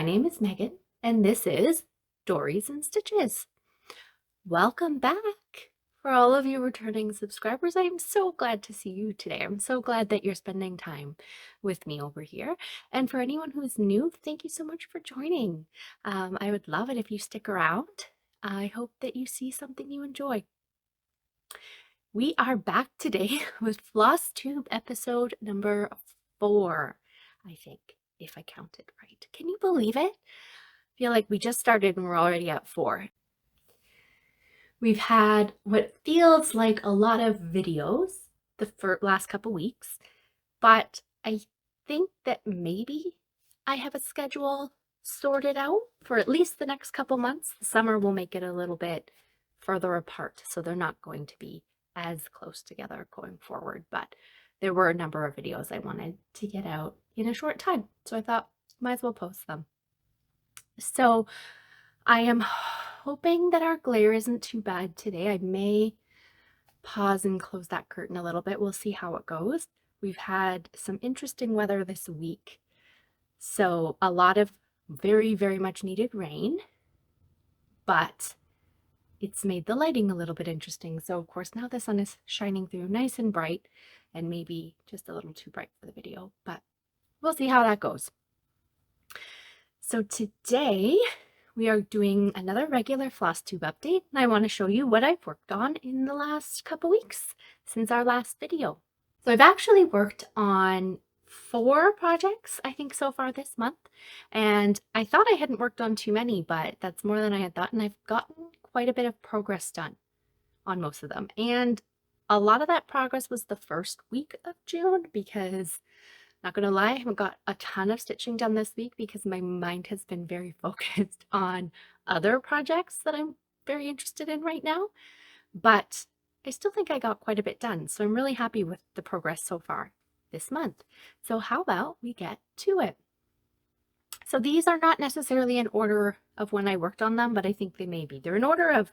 My name is Megan, and this is Stories and Stitches. Welcome back. For all of you returning subscribers, I am so glad to see you today. I'm so glad that you're spending time with me over here. And for anyone who's new, thank you so much for joining. I would love it if you stick around. I hope that you see something you enjoy. We are back today with Flosstube episode number 4, I think, if I counted right. Can you believe it? I feel like we just started and we're already at 4. We've had what feels like a lot of videos the last couple weeks, but I think that maybe I have a schedule sorted out for at least the next couple months. The summer will make it a little bit further apart, so they're not going to be as close together going forward, but there were a number of videos I wanted to get out in a short time, so I thought might as well post them. So I am hoping that our glare isn't too bad today. I may pause and close that curtain a little bit. We'll see how it goes. We've had some interesting weather this week, so a lot of very, very much needed rain, but it's made the lighting a little bit interesting. So of course now the sun is shining through nice and bright, and maybe just a little too bright for the video, but we'll see how that goes. So today we are doing another regular Flosstube update, and I want to show you what I've worked on in the last couple weeks since our last video. So I've actually worked on 4 projects, I think, so far this month, and I thought I hadn't worked on too many, but that's more than I had thought, and I've gotten quite a bit of progress done on most of them. And a lot of that progress was the first week of June, because not gonna lie, I haven't got a ton of stitching done this week because my mind has been very focused on other projects that I'm very interested in right now, but I still think I got quite a bit done, so I'm really happy with the progress so far this month. So how about we get to it? So these are not necessarily in order of when I worked on them, but I think they may be. They're in order of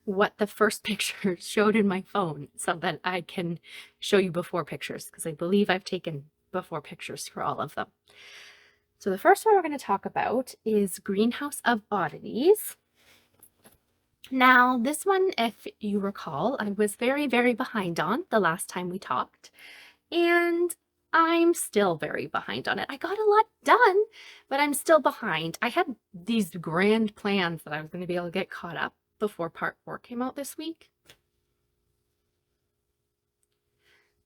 what the first picture showed in my phone, so that I can show you before pictures, because I believe I've taken before pictures for all of them. So the first one we're going to talk about is Greenhouse of Oddities. Now this one, if you recall, I was very, very behind on the last time we talked, and I'm still very behind on it. I got a lot done, but I'm still behind. I had these grand plans that I was going to be able to get caught up before part 4 came out this week.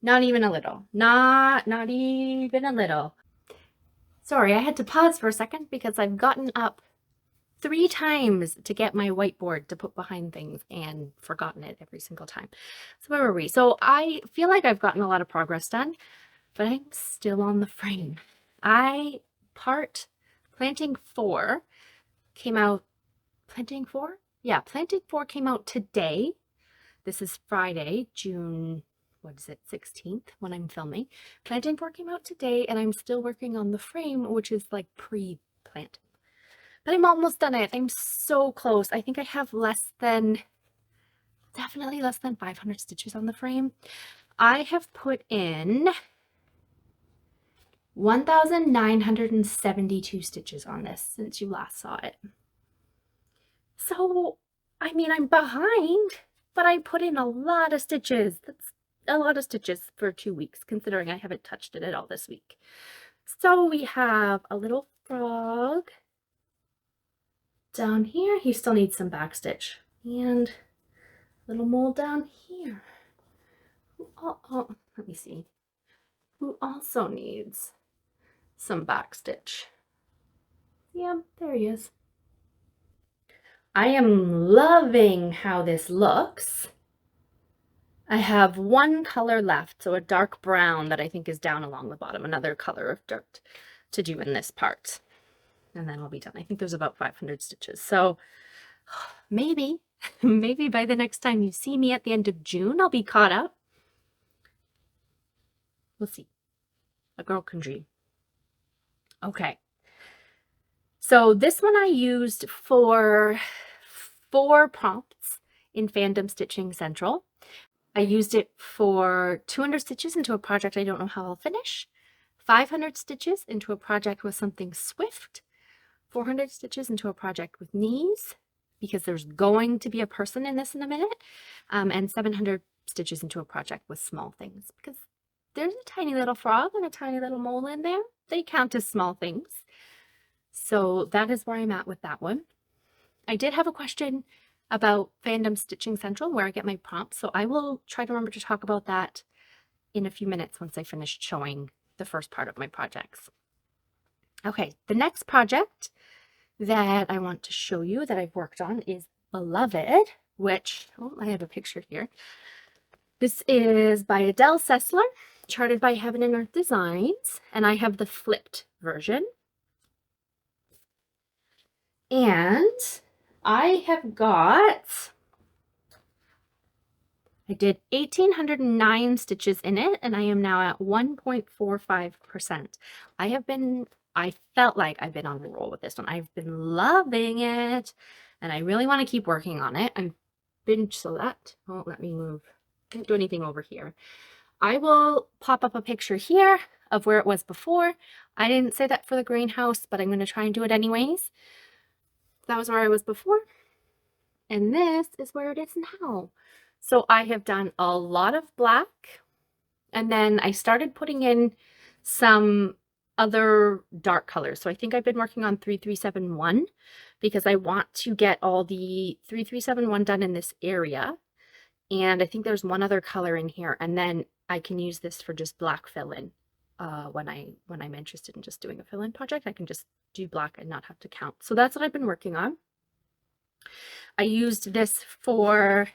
Not even a little. Not even a little. Sorry, I had to pause for a second because I've gotten up 3 times to get my whiteboard to put behind things and forgotten it every single time. So where were we? So I feel like I've gotten a lot of progress done, but I'm still on the frame. Planting 4 came out, planting 4? Yeah, planting 4 came out today. This is Friday, June, what is it, 16th when I'm filming. Planting 4 came out today, and I'm still working on the frame, which is like pre-planting. But I'm almost done it. I'm so close. I think I have definitely less than 500 stitches on the frame. I have put in 1,972 stitches on this since you last saw it. So, I mean, I'm behind, but I put in a lot of stitches. That's a lot of stitches for 2 weeks, considering I haven't touched it at all this week. So we have a little frog down here. He still needs some backstitch. And a little mole down here. Let me see. Who also needs some backstitch. Yeah, there he is. I am loving how this looks. I have one color left, so a dark brown that I think is down along the bottom, another color of dirt to do in this part. And then I'll be done. I think there's about 500 stitches. So maybe by the next time you see me at the end of June, I'll be caught up. We'll see. A girl can dream. Okay. So this one I used for 4 prompts in Fandom Stitching Central. I used it for 200 stitches into a project I don't know how I'll finish, 500 stitches into a project with something swift, 400 stitches into a project with knees, because there's going to be a person in this in a minute, and 700 stitches into a project with small things, because there's a tiny little frog and a tiny little mole in there. They count as small things. So that is where I'm at with that one. I did have a question about Fandom Stitching Central, where I get my prompts, so I will try to remember to talk about that in a few minutes once I finish showing the first part of my projects. Okay, the next project that I want to show you that I've worked on is Beloved, which, oh, I have a picture here. This is by Adele Sessler, charted by Heaven and Earth Designs, and I have the flipped version. And I did 1,809 stitches in it, and I am now at 1.45%. I felt like I've been on a roll with this one. I've been loving it, and I really want to keep working on it. So that won't let me move. Can't do anything over here. I will pop up a picture here of where it was before. I didn't say that for the greenhouse, but I'm going to try and do it anyways. That was where I was before, and this is where it is now. So I have done a lot of black, and then I started putting in some other dark colors. So I think I've been working on 3371 because I want to get all the 3371 done in this area. And I think there's one other color in here, and then I can use this for just black fill-in. When I'm interested in just doing a fill-in project, I can just do black and not have to count. So that's what I've been working on. I used this for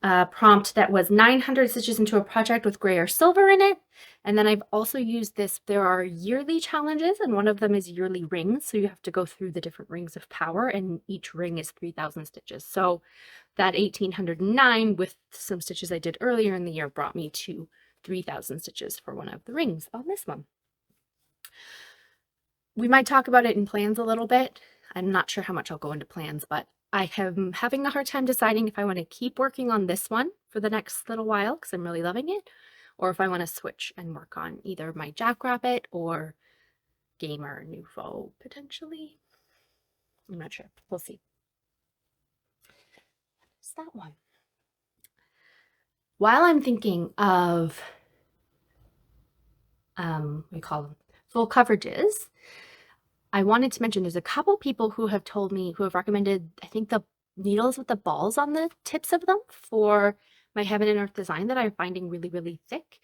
a prompt that was 900 stitches into a project with gray or silver in it. And then I've also used this. There are yearly challenges, and one of them is yearly rings. So you have to go through the different rings of power, and each ring is 3,000 stitches. So that 1,809 with some stitches I did earlier in the year brought me to 3,000 stitches for one of the rings on this one. We might talk about it in plans a little bit. I'm not sure how much I'll go into plans, but I am having a hard time deciding if I want to keep working on this one for the next little while because I'm really loving it, or if I want to switch and work on either my Jackrabbit or Gamer Nouveau potentially. I'm not sure. We'll see. What's that one? While I'm thinking of we call them full coverages, I wanted to mention there's a couple people who have told me, who have recommended, I think, the needles with the balls on the tips of them for my Heaven and Earth design that I'm finding really, really thick.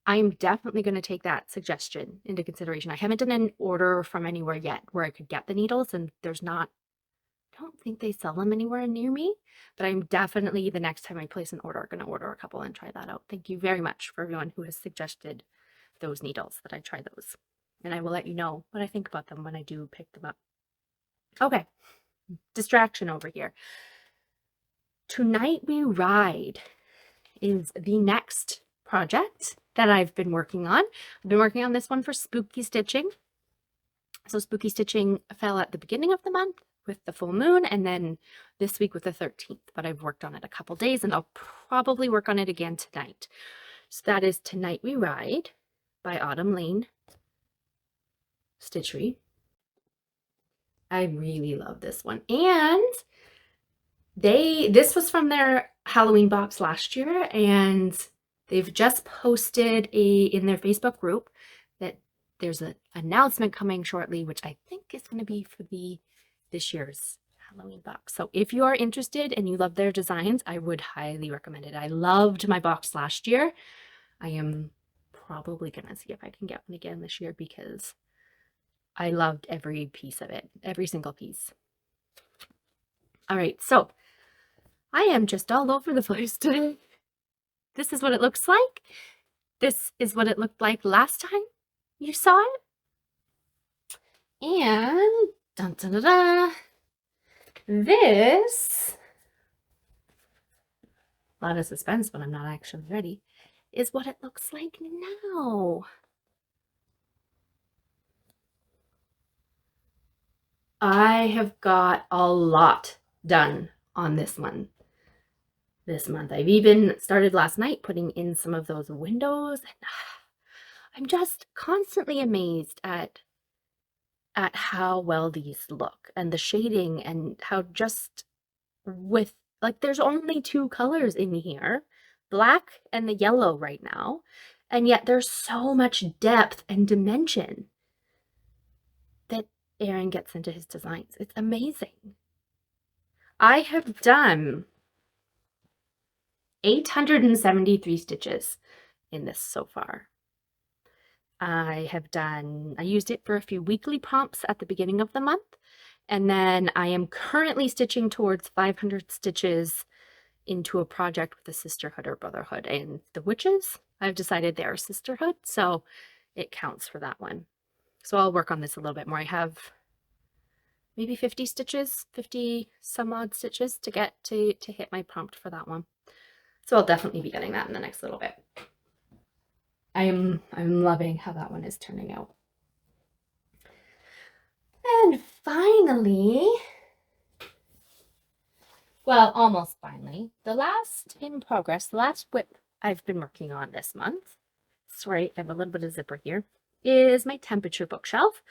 I'm definitely going to take that suggestion into consideration. I haven't done an order from anywhere yet where I could get the needles, and there's not, I don't think they sell them anywhere near me, but I'm definitely, the next time I place an order, going to order a couple and try that out. Thank you very much for everyone who has suggested those needles, that I try those. And I will let you know what I think about them when I do pick them up. Okay, distraction over here. Tonight We Ride is the next project that I've been working on. I've been working on this one for Spooky Stitching. So Spooky Stitching fell at the beginning of the month with the full moon, and then this week with the 13th. But I've worked on it a couple days, and I'll probably work on it again tonight. So that is Tonight We Ride by Autumn Lane Stitchery. I really love this one, and this was from their Halloween box last year, and they've just posted in their Facebook group that there's an announcement coming shortly, which I think is going to be for this year's Halloween box. So if you are interested and you love their designs, I would highly recommend it. I loved my box last year. I am probably going to see if I can get one again this year because I loved every piece of it, every single piece. All right, so I am just all over the place today. This is what it looks like. This is what it looked like last time you saw it. And dun, dun, dun, dun, this, a lot of suspense when I'm not actually ready, is what it looks like now. I have got a lot done on this one this month. I've even started last night putting in some of those windows, and I'm just constantly amazed at at how well these look and the shading and how just with, like, there's only two colors in here, black and the yellow right now, and yet there's so much depth and dimension that Aaron gets into his designs. It's amazing. I have done 873 stitches in this so far. I used it for a few weekly prompts at the beginning of the month, and then I am currently stitching towards 500 stitches into a project with a sisterhood or brotherhood, and the witches, I've decided they're a sisterhood, so it counts for that one. So I'll work on this a little bit more. I have maybe 50 stitches, 50 some odd stitches to get to hit my prompt for that one. So I'll definitely be getting that in the next little bit. I'm loving how that one is turning out. And finally, well, almost finally, the last in progress, the last whip I've been working on this month, sorry, I have a little bit of zipper here, is my temperature bookshelf.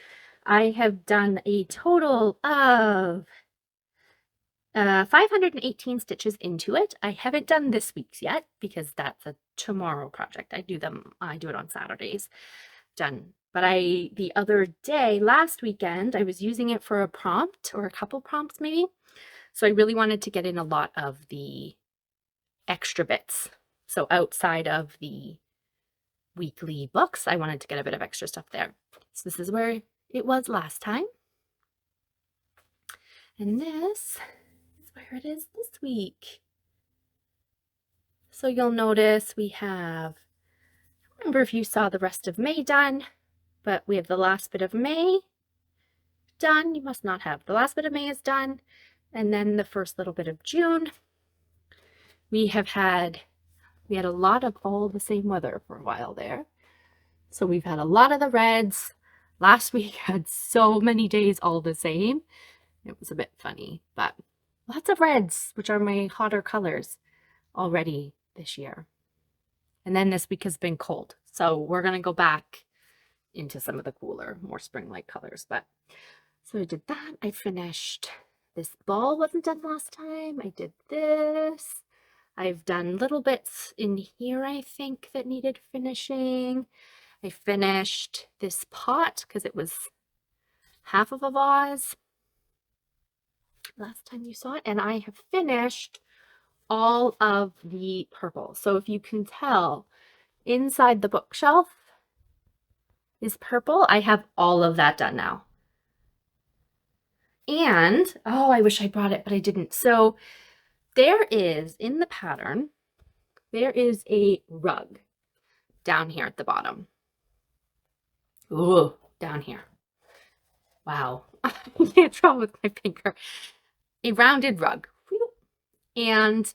I have done a total of 518 stitches into it. I haven't done this week's yet because that's a tomorrow project. I do it on Saturdays. Done. But the other day, last weekend, I was using it for a prompt or a couple prompts maybe. So I really wanted to get in a lot of the extra bits. So outside of the weekly books, I wanted to get a bit of extra stuff there. So this is where it was last time. And this is where it is this week. So you'll notice we have, I don't remember if you saw the rest of May done, but we have the last bit of May done. You must not have. The last bit of May is done. And then the first little bit of June. We had a lot of all the same weather for a while there. So we've had a lot of the reds. Last week had so many days all the same. It was a bit funny, but lots of reds, which are my hotter colors already this year. And then this week has been cold. So we're going to go back into some of the cooler, more spring-like colors. But so I did that. I finished this ball, wasn't done last time. I did this. I've done little bits in here, I think, that needed finishing. I finished this pot because it was half of a vase last time you saw it. And I have finished all of the purple. So if you can tell, inside the bookshelf is purple. I have all of that done now. And, oh, I wish I brought it, but I didn't. So there is, in the pattern, there is a rug down here at the bottom. Ooh, down here. Wow. I can't draw with my finger. A rounded rug. And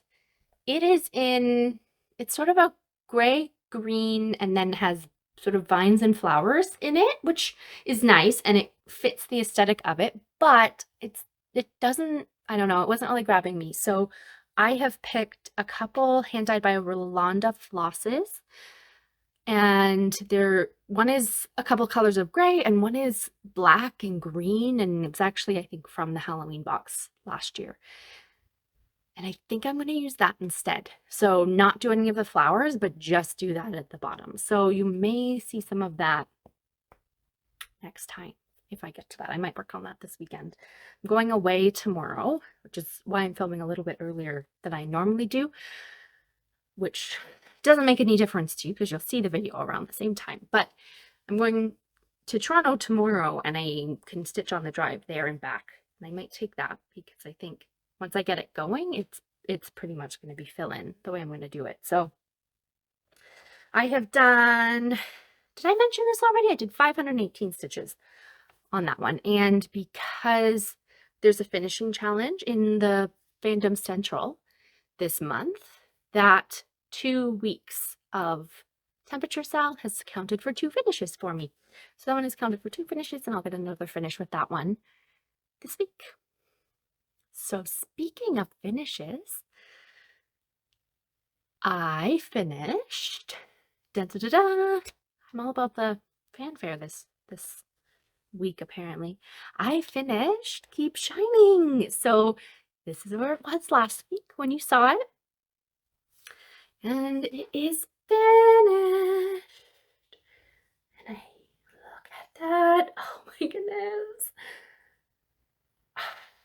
it is it's sort of a gray green and then has sort of vines and flowers in it, which is nice and it fits the aesthetic of it, but it doesn't, I don't know, it wasn't really grabbing me. So I have picked a couple hand dyed by Rolanda flosses, and one is a couple colors of gray and one is black and green, and it's actually, I think, from the Halloween box last year. And I think I'm going to use that instead. So not do any of the flowers, but just do that at the bottom. So you may see some of that next time if I get to that. I might work on that this weekend. I'm going away tomorrow, which is why I'm filming a little bit earlier than I normally do, which doesn't make any difference to you because you'll see the video around the same time. But I'm going to Toronto tomorrow and I can stitch on the drive there and back. And I might take that because I think once I get it going, it's pretty much going to be fill-in the way I'm going to do it. So I have done, did I mention this already? I did 518 stitches on that one. And because there's a finishing challenge in the Fandom Central this month, that 2 weeks of temperature sal has counted for 2 finishes for me. So that one is counted for 2 finishes, and I'll get another finish with that one this week. So speaking of finishes, I finished, da, da, da, da. I'm all about the fanfare this week apparently, I finished Keep Shining. So this is where it was last week when you saw it. And it is finished. And look at that. Oh my goodness.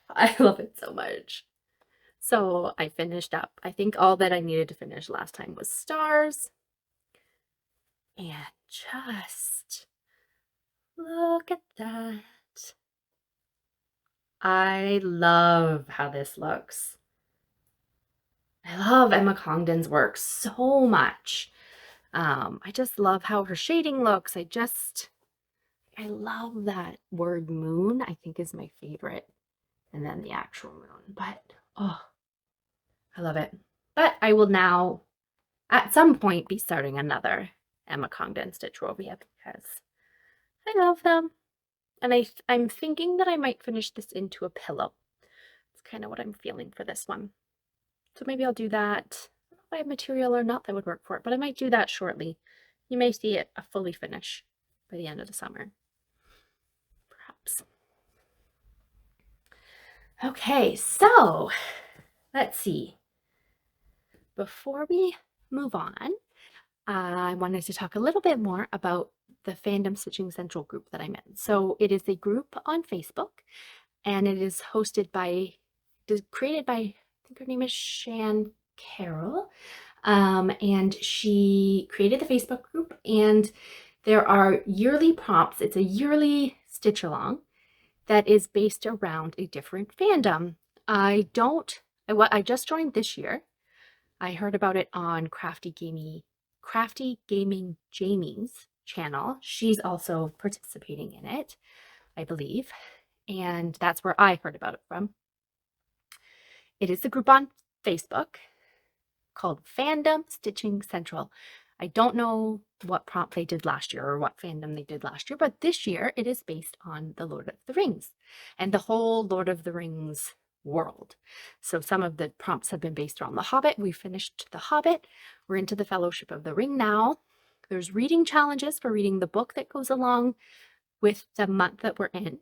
I love it so much. So I finished up. I think all that I needed to finish last time was stars. And just look at that. I love how this looks. I love Emma Congdon's work so much. I just love how her shading looks. I love that word moon, I think is my favorite. And then the actual moon. But, oh, I love it. But I will now, at some point, be starting another Emma Congdon Stichrovia because I love them. And I'm thinking that I might finish this into a pillow. It's kind of what I'm feeling for this one. So maybe I'll do that. I don't know if I have material or not that would work for it, but I might do that shortly. You may see it a fully finish by the end of the summer. Perhaps. Okay, so let's see. Before we move on, I wanted to talk a little bit more about the Fandom Stitching Central group that I'm in. So it is a group on Facebook, and it is created by, I think her name is Shan Carroll, and she created the Facebook group, and there are yearly prompts. It's a yearly stitch along that is based around a different fandom. I just joined this year. I heard about it on Crafty Gaming Jamie's channel. She's also participating in it, I believe. And that's where I heard about it from. It is a group on Facebook called Fandom Stitching Central. I don't know what prompt they did last year or what fandom they did last year, but this year it is based on the Lord of the Rings and the whole Lord of the Rings world. So some of the prompts have been based around The Hobbit. We finished The Hobbit. We're into the Fellowship of the Ring now. There's reading challenges for reading the book that goes along with the month that we're in.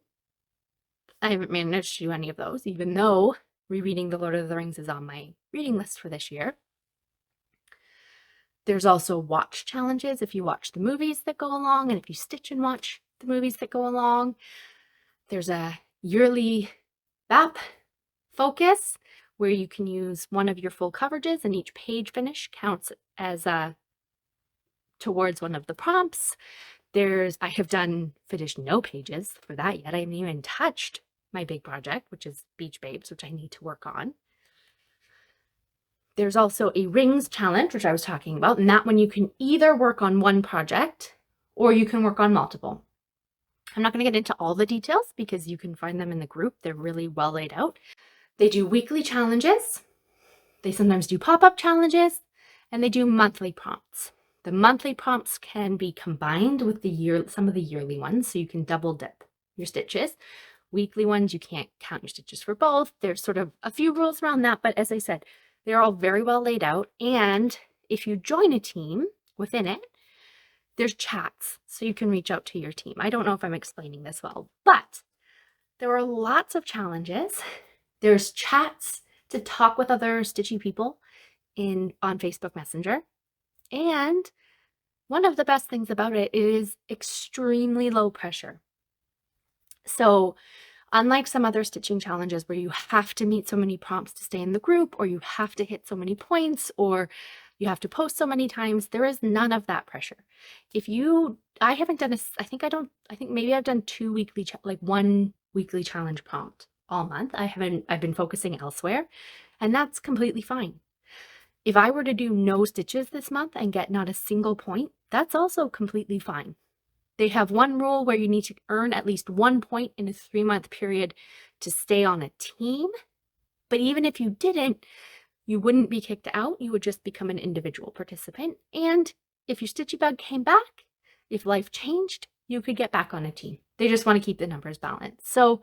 I haven't managed to do any of those, even though rereading the Lord of the Rings is on my reading list for this year. There's also watch challenges if you watch the movies that go along and if you stitch and watch the movies that go along. There's a yearly BAP focus where you can use one of your full coverages and each page finish counts as towards one of the prompts. I have finished no pages for that yet. I haven't even touched my big project, which is Beach Babes, which I need to work on. There's also a rings challenge, which I was talking about, and that one you can either work on one project or you can work on multiple. I'm not going to get into all the details because you can find them in the group. They're really well laid out. They do weekly challenges. They sometimes do pop-up challenges, and they do monthly prompts. The monthly prompts can be combined with some of the yearly ones, so you can double dip your stitches. Weekly ones, you can't count your stitches for both. There's sort of a few rules around that, but as I said, they're all very well laid out. And if you join a team within it, there's chats, so you can reach out to your team. I don't know if I'm explaining this well, but there are lots of challenges. There's chats to talk with other stitchy people on Facebook Messenger. And one of the best things about it is extremely low pressure. So unlike some other stitching challenges where you have to meet so many prompts to stay in the group, or you have to hit so many points, or you have to post so many times, there is none of that pressure. I haven't done I think maybe I've done one weekly challenge prompt all month. I've been focusing elsewhere, and that's completely fine. If I were to do no stitches this month and get not a single point, that's also completely fine. They have one rule where you need to earn at least 1 point in a 3-month period to stay on a team. But even if you didn't, you wouldn't be kicked out. You would just become an individual participant. And if your stitchy bug came back, if life changed, you could get back on a team. They just want to keep the numbers balanced. So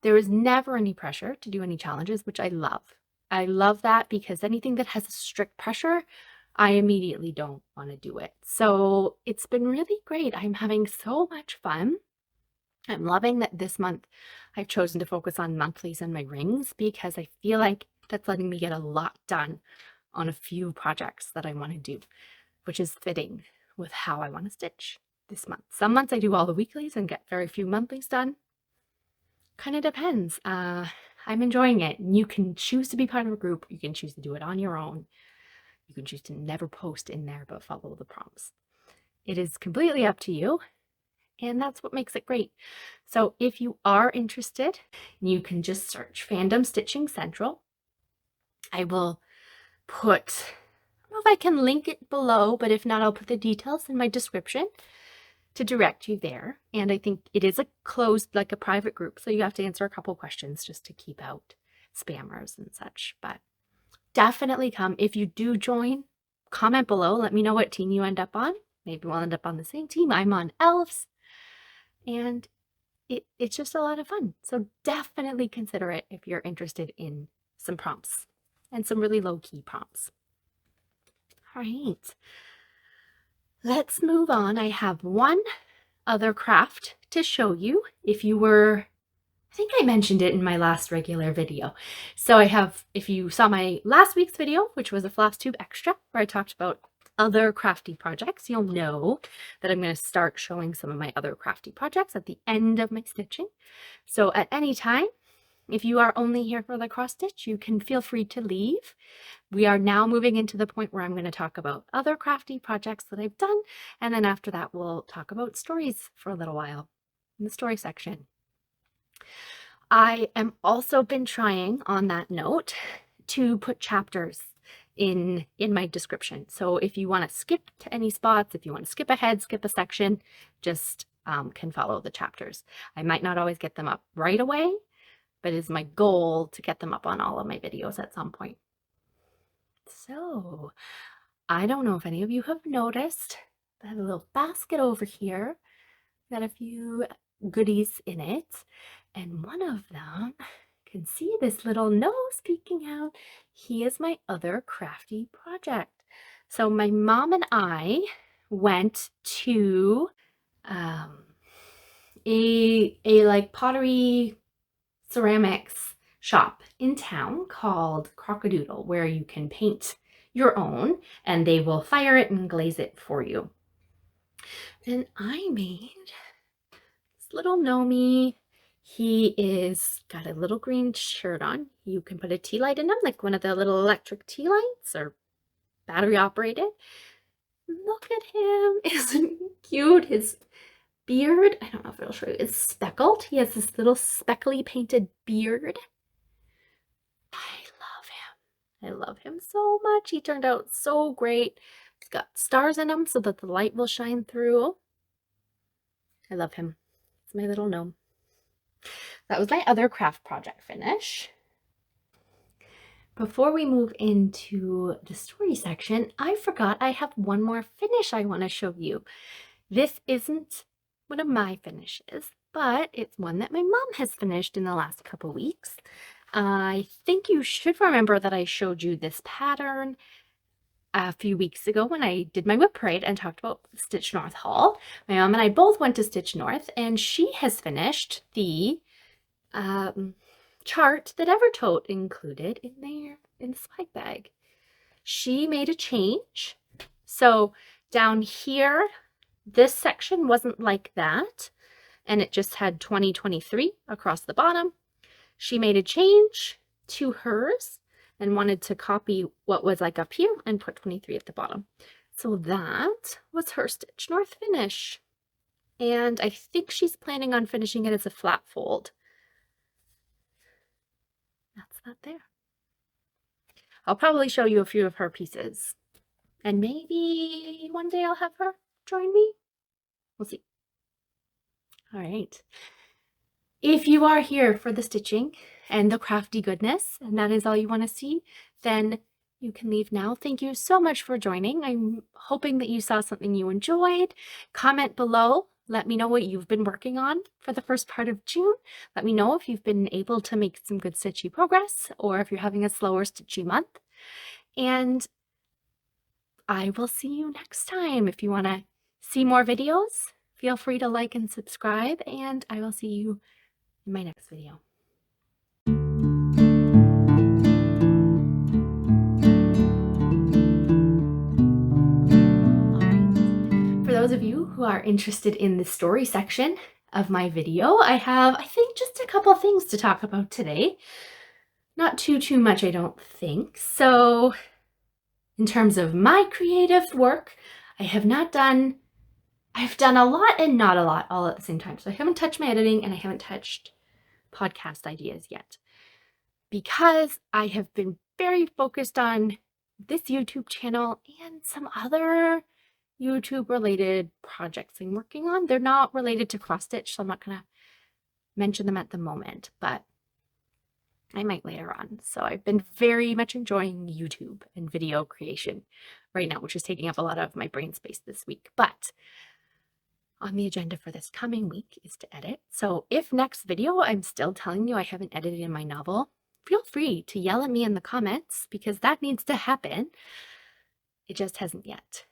there is never any pressure to do any challenges, which I love. I love that because anything that has a strict pressure, I immediately don't want to do it. So it's been really great. I'm having so much fun. I'm loving that this month I've chosen to focus on monthlies and my rings because I feel like that's letting me get a lot done on a few projects that I want to do, which is fitting with how I want to stitch this month. Some months I do all the weeklies and get very few monthlies done. Kind of depends. I'm enjoying it. You can choose to be part of a group. You can choose to do it on your own. You can choose to never post in there but follow the prompts. It is completely up to you, and that's what makes it great. So if you are interested, you can just search Fandom Stitching Central. I will put, I don't know if I can link it below, but if not, I'll put the details in my description to direct you there. And I think it is a closed, like a private group, so you have to answer a couple questions just to keep out spammers and such. But definitely come. If you do join, comment below. Let me know what team you end up on. Maybe we'll end up on the same team. I'm on elves. And it's just a lot of fun. So definitely consider it if you're interested in some prompts and some really low-key prompts. All right. Let's move on. I have one other craft to show you. If you were, I think I mentioned it in my last regular video. So I have, if you saw my last week's video, which was a Flosstube extra, where I talked about other crafty projects, you'll know that I'm going to start showing some of my other crafty projects at the end of my stitching. So at any time, if you are only here for the cross stitch, you can feel free to leave. We are now moving into the point where I'm going to talk about other crafty projects that I've done. And then after that, we'll talk about stories for a little while in the story section. I am also been trying, on that note, to put chapters in my description. So if you want to skip to any spots, if you want to skip ahead, skip a section, just can follow the chapters. I might not always get them up right away, but it's my goal to get them up on all of my videos at some point. So I don't know if any of you have noticed, I have a little basket over here, got a few goodies in it, and one of them, you can see this little nose peeking out. He is my other crafty project. So my mom and I went to a like pottery ceramics shop in town called Crockadoodle, where you can paint your own and they will fire it and glaze it for you. And I made this little gnomey. He is got a little green shirt on. You can put a tea light in him, like one of the little electric tea lights or battery operated. Look at him. Isn't he cute? His beard, I don't know if it'll show you, is speckled. He has this little speckly painted beard. I love him so much. He turned out so great. He's got stars in him so that the light will shine through. I love him. It's my little gnome. That was my other craft project finish. Before we move into the story section, I forgot I have one more finish I want to show you. This isn't one of my finishes, but it's one that my mom has finished in the last couple weeks. I think you should remember that I showed you this pattern a few weeks ago when I did my whip parade and talked about Stitch North haul. My mom and I both went to Stitch North, and she has finished the chart that Evertote included in the swag bag. She made a change. So down here, this section wasn't like that, and it just had 2023 across the bottom. She made a change to hers and wanted to copy what was like up here and put 23 at the bottom. So that was her Stitch North finish. And I think she's planning on finishing it as a flat fold. That's that there. I'll probably show you a few of her pieces. And maybe one day I'll have her join me. We'll see. All right. If you are here for the stitching and the crafty goodness, and that is all you want to see, then you can leave now. Thank you so much for joining. I'm hoping that you saw something you enjoyed. Comment below. Let me know what you've been working on for the first part of June. Let me know if you've been able to make some good stitchy progress or if you're having a slower stitchy month. And I will see you next time. If you want to see more videos, Feel free to like and subscribe, and I will see you in my next video. For those of you who are interested in the story section of my video, I have, I think, just a couple things to talk about today. Not too much, I don't think. So in terms of my creative work, I've done a lot and not a lot all at the same time. So I haven't touched my editing and I haven't touched podcast ideas yet because I have been very focused on this YouTube channel and some other YouTube related projects I'm working on. They're not related to cross stitch, so I'm not gonna mention them at the moment, but I might later on. So I've been very much enjoying YouTube and video creation right now, which is taking up a lot of my brain space this week. But on the agenda for this coming week is to edit. So if next video I'm still telling you I haven't edited in my novel, feel free to yell at me in the comments because that needs to happen. It just hasn't yet.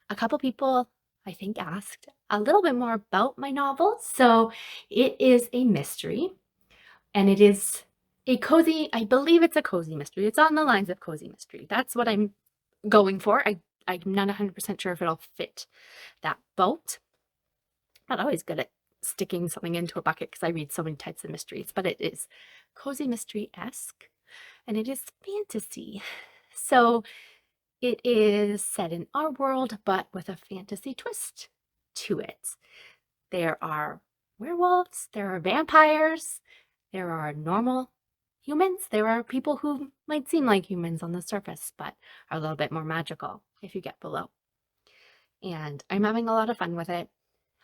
A couple people, I think, asked a little bit more about my novel. So it is a mystery, and it is a cozy, I believe it's a cozy mystery. It's on the lines of cozy mystery. That's what I'm going for. I'm not 100% sure if it'll fit that boat. I'm not always good at sticking something into a bucket because I read so many types of mysteries, but it is cozy mystery-esque, and it is fantasy. So it is set in our world, but with a fantasy twist to it. There are werewolves, there are vampires, there are normal humans, there are people who might seem like humans on the surface, but are a little bit more magical if you get below. And I'm having a lot of fun with it.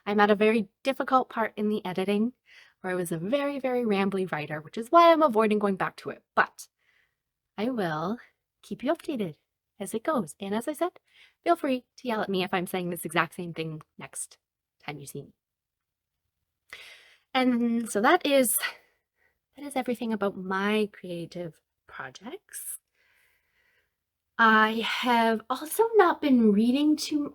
I'm at a very difficult part in the editing where I was a very, very rambly writer, which is why I'm avoiding going back to it. But I will keep you updated as it goes. And as I said, feel free to yell at me if I'm saying this exact same thing next time you see me. And so that is everything about my creative projects. I have also not been reading too.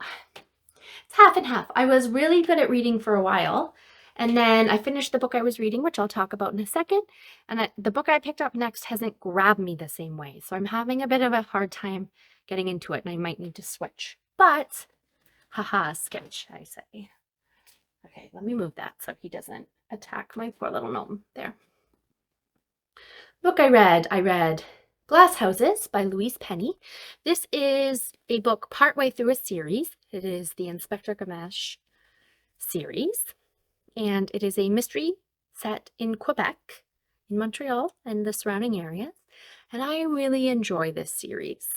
It's half and half. I was really good at reading for a while, and then I finished the book I was reading, which I'll talk about in a second, and the book I picked up next hasn't grabbed me the same way, so I'm having a bit of a hard time getting into it, and I might need to switch. But, haha, sketch, I say. Okay, let me move that so he doesn't attack my poor little gnome. There. Book I read Glass Houses by Louise Penny. This is a book partway through a series. It is the Inspector Gamache series, and it is a mystery set in Quebec, in Montreal, and the surrounding areas, and I really enjoy this series.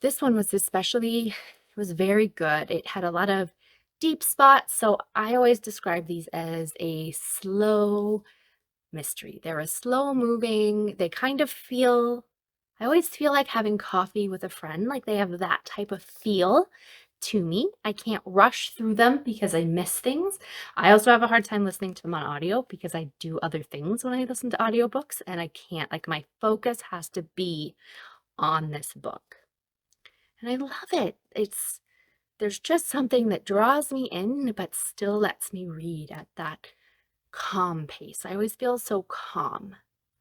This one was it was very good. It had a lot of deep spots, so I always describe these as a slow mystery. They're a slow moving, they kind of feel, I always feel like having coffee with a friend, like they have that type of feel to me. I can't rush through them because I miss things. I also have a hard time listening to them on audio because I do other things when I listen to audiobooks, and I can't, like, my focus has to be on this book. And I love it. There's just something that draws me in but still lets me read at that calm pace. I always feel so calm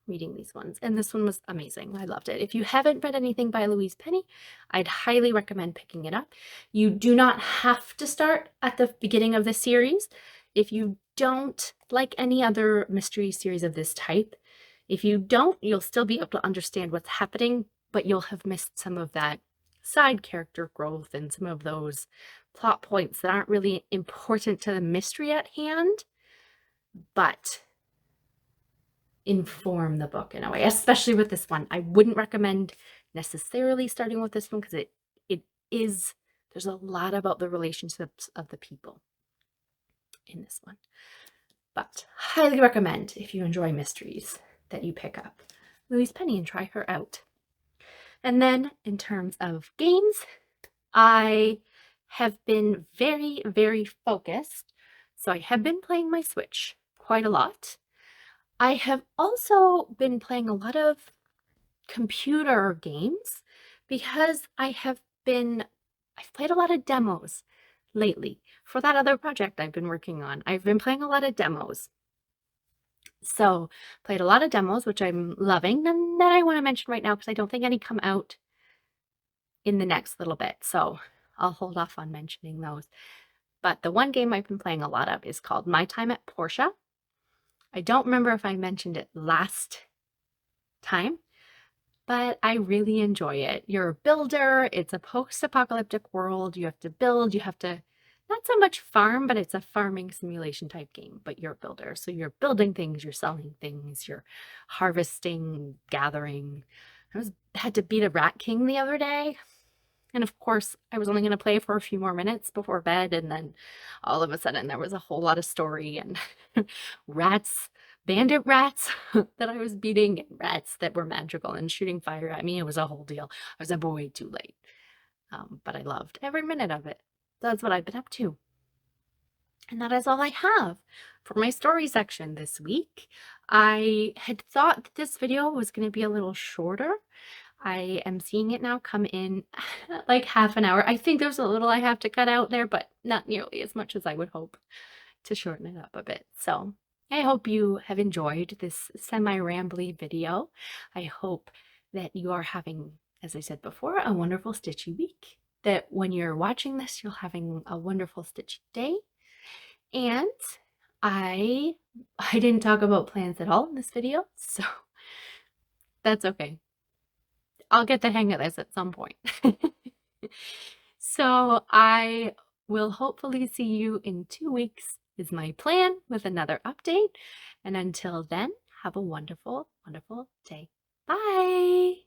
reading these ones, and this one was amazing. I loved it. If you haven't read anything by Louise Penny, I'd highly recommend picking it up. You do not have to start at the beginning of the series. If you don't like any other mystery series of this type, if you don't, you'll still be able to understand what's happening, but you'll have missed some of that side character growth and some of those plot points that aren't really important to the mystery at hand, but inform the book in a way, especially with this one. I wouldn't recommend necessarily starting with this one because there's a lot about the relationships of the people in this one. But highly recommend, if you enjoy mysteries, that you pick up Louise Penny and try her out. And then in terms of games, I have been very, very focused. So I have been playing my Switch quite a lot. I have also been playing a lot of computer games because I've played a lot of demos lately for that other project I've been working on. I've been playing a lot of demos. So played a lot of demos, which I'm loving, and that I want to mention right now because I don't think any come out in the next little bit. So I'll hold off on mentioning those. But the one game I've been playing a lot of is called My Time at Portia. I don't remember if I mentioned it last time, but I really enjoy it. You're a builder. It's a post-apocalyptic world. You have to build. You have to not so much farm, but it's a farming simulation type game, but you're a builder. So you're building things, you're selling things, you're harvesting, gathering. Had to beat a rat king the other day. And of course, I was only going to play for a few more minutes before bed. And then all of a sudden there was a whole lot of story and rats, bandit rats that I was beating, and rats that were magical and shooting fire at me. It was a whole deal. I was up way too late. But I loved every minute of it. That's what I've been up to. And that is all I have for my story section this week. I had thought that this video was going to be a little shorter. I am seeing it now come in like half an hour. I think there's a little I have to cut out there, but not nearly as much as I would hope to shorten it up a bit. So I hope you have enjoyed this semi-rambly video. I hope that you are having, as I said before, a wonderful stitchy week. That when you're watching this, you're having a wonderful stitchy day. And I didn't talk about plans at all in this video, so that's okay. I'll get the hang of this at some point. So I will hopefully see you in 2 weeks is my plan with another update. And until then, have a wonderful, wonderful day. Bye!